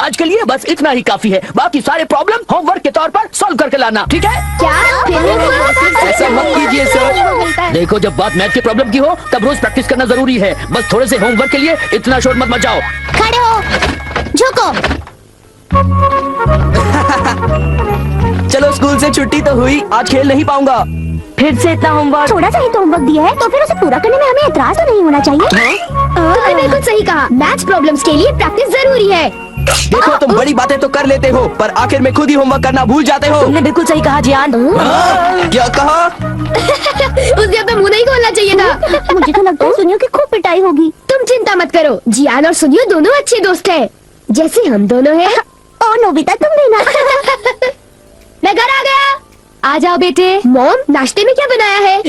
आज के लिए बस इतना ही काफी है। बाकी सारे प्रॉब्लम होमवर्क के तौर पर सॉल्व करके लाना, ठीक है? क्या? ऐसा मत कीजिए सर। देखो, जब बात मैथ की प्रॉब्लम की हो तब रोज प्रैक्टिस करना जरूरी है। बस थोड़े से होमवर्क के लिए इतना शोर मत मचाओ। खड़े हो, झुको। चलो, स्कूल से छुट्टी तो हुई, आज खेल नहीं पाऊंगा। फिर से इतना होमवर्क? थोड़ा सा ही तो होमवर्क दिया है तो फिर उसे पूरा करने में हमें एतराज तो नहीं होना चाहिए। तुमने बिल्कुल सही कहा, मैथ्स प्रॉब्लम्स के लिए प्रैक्टिस जरूरी है। देखो, तुम बड़ी बातें तो कर लेते हो पर आखिर में खुद ही होमवर्क करना भूल जाते हो। तुमने बिल्कुल सही कहा जियान। क्या कहा? उसे तो मुंह नहीं खोलना चाहिए था। मुझे तो लगता है सुनियो की खूब पिटाई होगी। तुम चिंता मत करो, जियान और सुनियो दोनों अच्छे दोस्त हैं, जैसे हम दोनों हैं। और नोबिता तुम भी ना। मैं घर आ गया। आ जाओ बेटे। मॉम, नाश्ते में क्या बनाया है?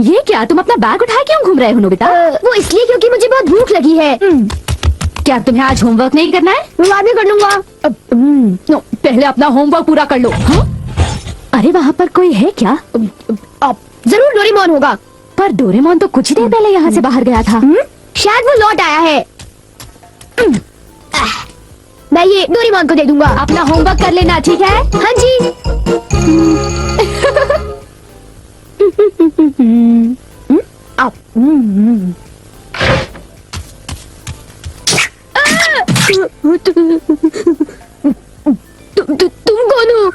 ये क्या, तुम अपना बैग उठा क्यों घूम रहे हो नोबिता? वो इसलिए क्योंकि मुझे बहुत भूख लगी है। क्या तुम्हें आज होमवर्क नहीं करना है? बाद में कर लूंगा। पहले अपना होमवर्क पूरा कर लो। अरे वहाँ पर कोई है क्या? जरूर डोरेमोन होगा। पर डोरेमोन तो कुछ ही देर पहले यहाँ से बाहर गया था। शायद वो लौट आया है। मैं ये डोरेमोन को दे दूंगा। अपना होमवर्क कर लेना, ठीक है? हाँ जी। तुम कौन हो?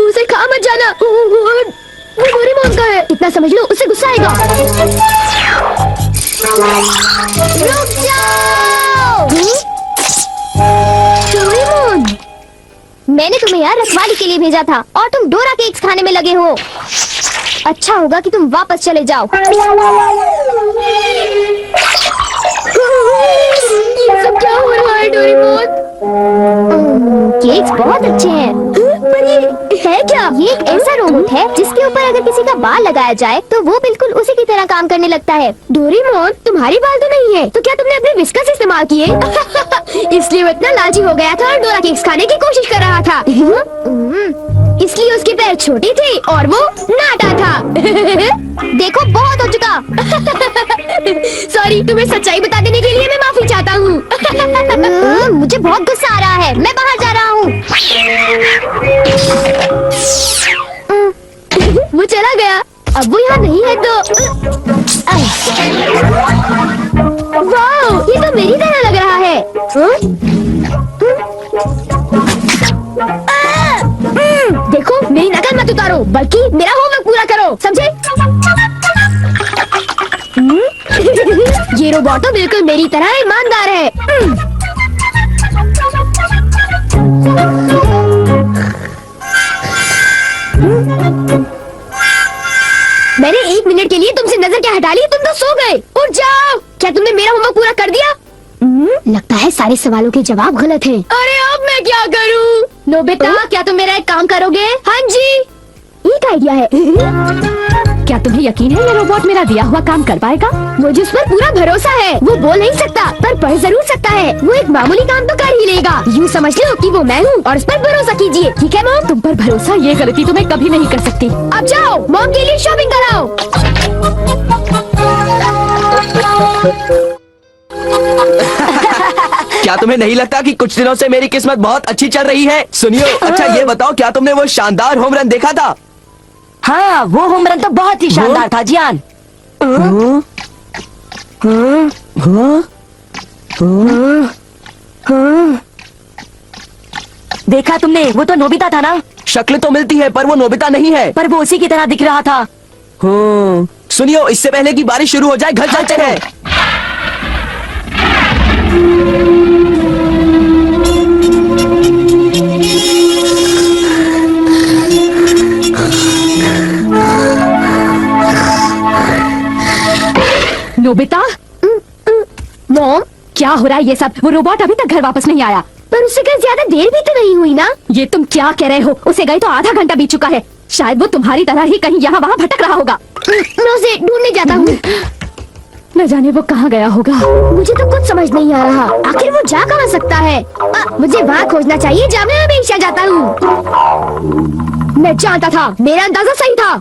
उसे खा मत जाना, वो डोरेमोन का है। इतना समझ लो, उसे गुस्सा आएगा। रुक जाओ। डोरेमोन, मैंने तुम्हें यहाँ रखवाली के लिए भेजा था और तुम डोरा केक्स खाने में लगे हो। अच्छा होगा कि तुम वापस चले जाओ। ये सब क्या हो रहा है डोरेमोन? केक्स बहुत अच्छे हैं। पर ये है क्या? ये एक ऐसा रोबोट है जिसके ऊपर अगर किसी का बाल लगाया जाए तो वो बिल्कुल उसी की तरह काम करने लगता है। डोरेमोन, तुम्हारी बाल तो नहीं है, तो क्या तुमने अपने विस्कस इस्तेमाल किए? इसलिए वो इतना लालची हो गया था और डोरा केक्स खाने की कोशिश कर रहा था। इसलिए उसके पैर छोटे थे और वो नाटा था। देखो, बहुत हो चुका। सॉरी, तुम्हें सच्चाई बता देने के लिए मैं माफी चाहता हूँ। मुझे बहुत गुस्सा आ रहा है, मैं बाहर जा रहा हूँ। वो चला गया, अब वो यहाँ नहीं है तो। वाह, ये तो मेरी तरह लग रहा है। देखो, मेरी नकल मत उतारो, बल्कि मेरा होमवर्क पूरा करो, समझे? ये रोबोट तो बिल्कुल मेरी तरह ईमानदार है। मैंने 1 मिनट के लिए तुमसे नजर क्या हटा ली, तुम तो सो गए। उठ जाओ। क्या तुमने मेरा होमवर्क पूरा कर दिया? लगता है सारे सवालों के जवाब गलत हैं। अरे अब मैं क्या करूं? नोबिता, क्या तुम मेरा एक काम करोगे? हाँ जी, एक आइडिया है। क्या तुम्हें यकीन है ये रोबोट मेरा दिया हुआ काम कर पाएगा? मुझे उस पर पूरा भरोसा है। वो बोल नहीं सकता पर पढ़ जरूर सकता है। वो एक मामूली काम तो कर ही लेगा। यूँ समझ लो कि वो मैं हूँ और उस पर भरोसा कीजिए, ठीक है मॉम? तुम पर भरोसा, ये गलती तो मैं कभी नहीं कर सकती। अब जाओ, मॉम के लिए शॉपिंग कराओ। क्या तुम्हें नहीं लगता कि कुछ दिनों से मेरी किस्मत बहुत अच्छी चल रही है? सुनियो, अच्छा ये बताओ, क्या तुमने वो शानदार होम रन देखा था? हाँ, वो होम रन तो बहुत ही शानदार था जियान। देखा तुमने, वो तो नोबिता था ना? शक्ल तो मिलती है पर वो नोबिता नहीं है। पर वो उसी की तरह दिख रहा था। सुनियो, इससे पहले कि बारिश शुरू हो जाए घर चलते हैं। नोबिता, मॉम, क्या हो रहा है ये सब? वो रोबोट अभी तक घर वापस नहीं आया। पर उससे कहीं ज्यादा देर भी तो नहीं हुई ना? ये तुम क्या कह रहे हो? उसे गए तो आधा घंटा बीत चुका है। शायद वो तुम्हारी तरह ही कहीं यहाँ वहाँ भटक रहा होगा। मैं उसे ढूंढने जाता हूँ। न जाने वो कहाँ गया होगा। मुझे तो कुछ समझ नहीं आ रहा, आखिर वो जा कहाँ सकता है। मुझे वहाँ खोजना चाहिए जहाँ मैं हमेशा जाता हूँ। मैं जानता था, मेरा अंदाजा सही था।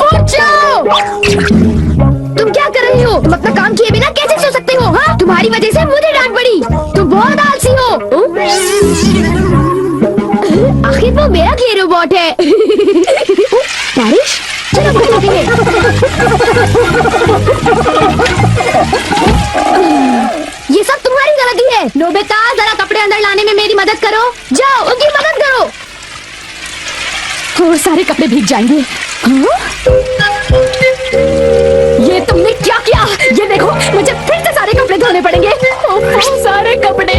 उठ जाओ! तुम क्या कर रही हो? तुम अपना काम किए बिना कैसे सो सकते हो? हाँ, तुम्हारी वजह से मुझे डांट पड़ी। तुम बहुत आलसी हो। आखिर वो मेरा क्ले रोबोट है। बारिश, चलो बताते हैं। ये सब तुम्हारी गलती है। नोबिता, जरा कपड़े अंदर लाने में मेरी मदद करो। जाओ, उनकी मदद करो। और सारे कपड़े भीग जाएंगे। ये तुमने क्या किया? ये देखो, मुझे फिर से सारे कपड़े धोने पड़ेंगे। सारे कपड़े।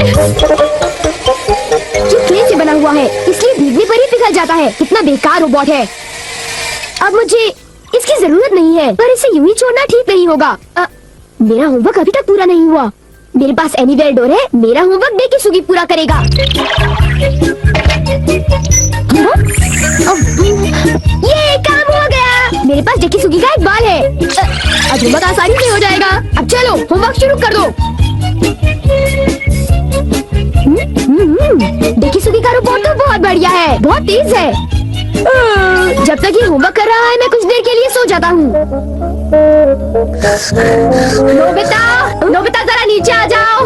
ये क्ले से बना हुआ है, इसलिए भीगने पर ही पिघल जाता है। कितना बेकार रोबोट है। अब मुझे इसकी जरूरत नहीं है, पर इसे यूं ही छोड़ना ठीक नहीं होगा। मेरा होमवर्क अभी तक पूरा नहीं हुआ। मेरे पास एनीवेयर डोर है। मेरा होमवर्क डेकिसुगी पूरा करेगा। ये काम हो गया। मेरे पास डेकिसुगी का एक बाल है। अब होमवर्क आसानी से हो जाएगा। अब चलो, होमवर्क शुरू कर दो। डेकिसुगी का रोबोट तो बहुत बढ़िया है, बहुत तेज है। जब तक ये होमवर्क कर रहा है, मैं कुछ देर के लिए सो जाता हूँ। नोबिता, जरा नीचे आ जाओ।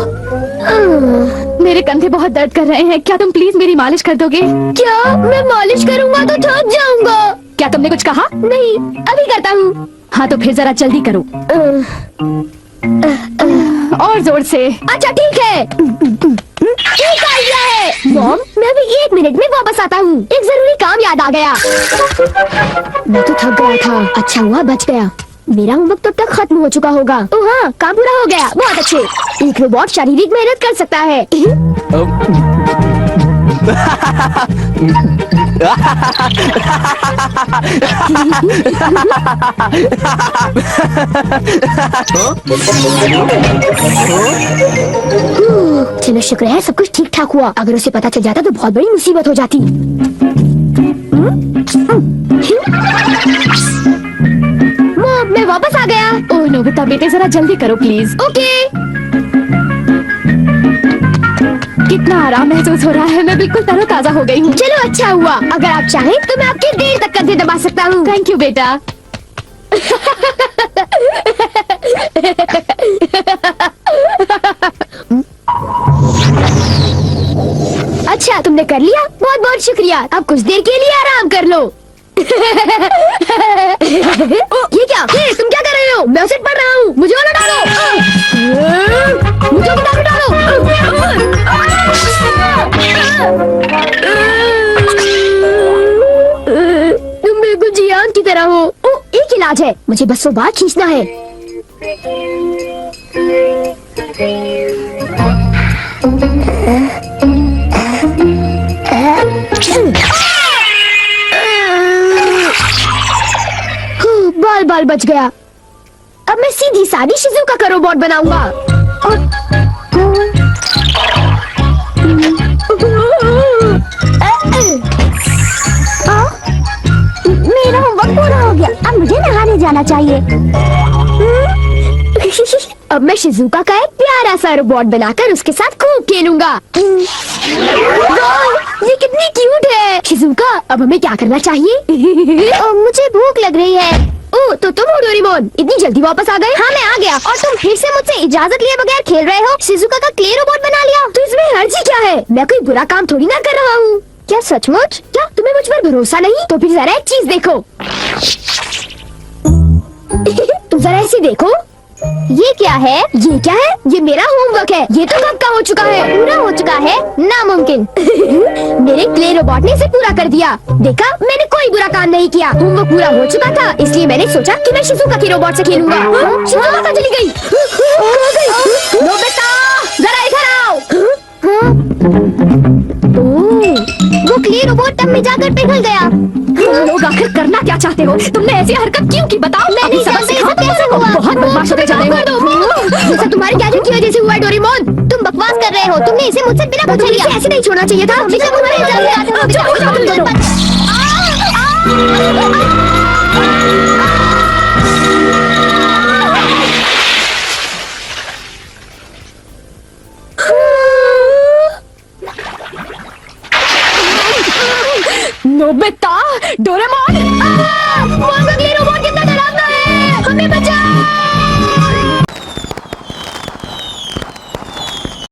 मेरे कंधे बहुत दर्द कर रहे हैं। क्या तुम प्लीज मेरी मालिश कर दोगे? क्या? मैं मालिश करूँगा तो थक जाऊंगा। क्या तुमने कुछ कहा? नहीं, अभी करता हूँ। हाँ तो फिर जरा जल्दी करो। और जोर से। अच्छा ठीक है। एक आइडिया है। मॉम, मैं अभी 1 मिनट में वापस आता हूँ। एक जरूरी काम याद आ गया। मैं तो थक गया था। अच्छा हुआ बच गया। मेरा होमवर्क तब तक खत्म हो चुका होगा। ओह हाँ, काम पूरा हो गया। बहुत अच्छे। एक रोबोट शारीरिक मेहनत कर सकता है। चलो शुक्र है सब कुछ ठीक ठाक हुआ। अगर उसे पता चल जाता तो बहुत बड़ी मुसीबत हो जाती। मॉम, मैं वापस आ गया। ओह नोबिता बेटे, जरा जल्दी करो प्लीज। ओके। कितना आराम महसूस हो रहा है। मैं बिल्कुल तरोताजा हो गई हूँ। चलो अच्छा हुआ। अगर आप चाहें तो मैं आपके देर तक कंधे दबा सकता हूँ। थैंक यू बेटा। अच्छा, तुमने कर लिया? बहुत बहुत शुक्रिया। अब कुछ देर के लिए आराम कर लो। ये क्या? तुम क्या कर रहे हो? मैं उसे पढ़ रहा हूँ। मुझे वाला डालो। मुझे किताब डालो। तुम बिल्कुल जियान की तरह हो। ओ, एक इलाज है। मुझे बस 100 बार खींचना है। बाल बाल बच गया। अब मैं सीधी सादी शिजुका का रोबोट बनाऊंगा। मेरा होमवर्क पूरा हो गया। अब मुझे नहाने जाना चाहिए। अब मैं शिजुका का एक प्यारा सा रोबोट बनाकर उसके साथ खूब खेलूंगा। ये कितनी क्यूट है। शिजुका, अब हमें क्या करना चाहिए? मुझे भूख लग रही है। ओह, तो तुम हो डोरेमोन, इतनी जल्दी वापस आ गए? हाँ, मैं आ गया। और तुम फिर से मुझसे इजाजत लिए बगैर खेल रहे हो? शिजुका का क्ले रोबोट बना लिया? तो इसमें हर्जी क्या है? मैं कोई बुरा काम थोड़ी ना कर रहा हूँ। क्या सचमुच? क्या तुम्हें मुझ पर भरोसा नहीं? तो फिर जरा एक चीज देखो। तुम जरा ऐसे देखो। ये क्या है? ये क्या है? ये मेरा होमवर्क है। ये तो कब का हो चुका है? पूरा हो चुका है? नामुमकिन। मेरे क्ले रोबोट ने इसे पूरा कर दिया। देखा, मैंने कोई बुरा काम नहीं किया। होमवर्क पूरा हो चुका था, इसलिए मैंने सोचा कि मैं शिजुका के रोबोट से खेलूंगा। शिजुका कहाँ चली गई? नोबिता, जरा इधर आओ। वो क्ले रोबोट तब में जाकर पिघल गया। लोग आखिर करना क्या चाहते हो? तुमने ऐसी हरकत क्यों की? बताओ। मैं नहीं जानती ये कैसे हुआ। बहुत बदमाश होते जा रहे हो। ये सब तुम्हारी गैजेट की वजह से हुआ है डोरेमोन। तुम बकवास कर रहे हो। तुमने इसे मुझसे बिना पूछे लिया। ऐसे नहीं छोड़ना चाहिए था। Nobita, Doraemon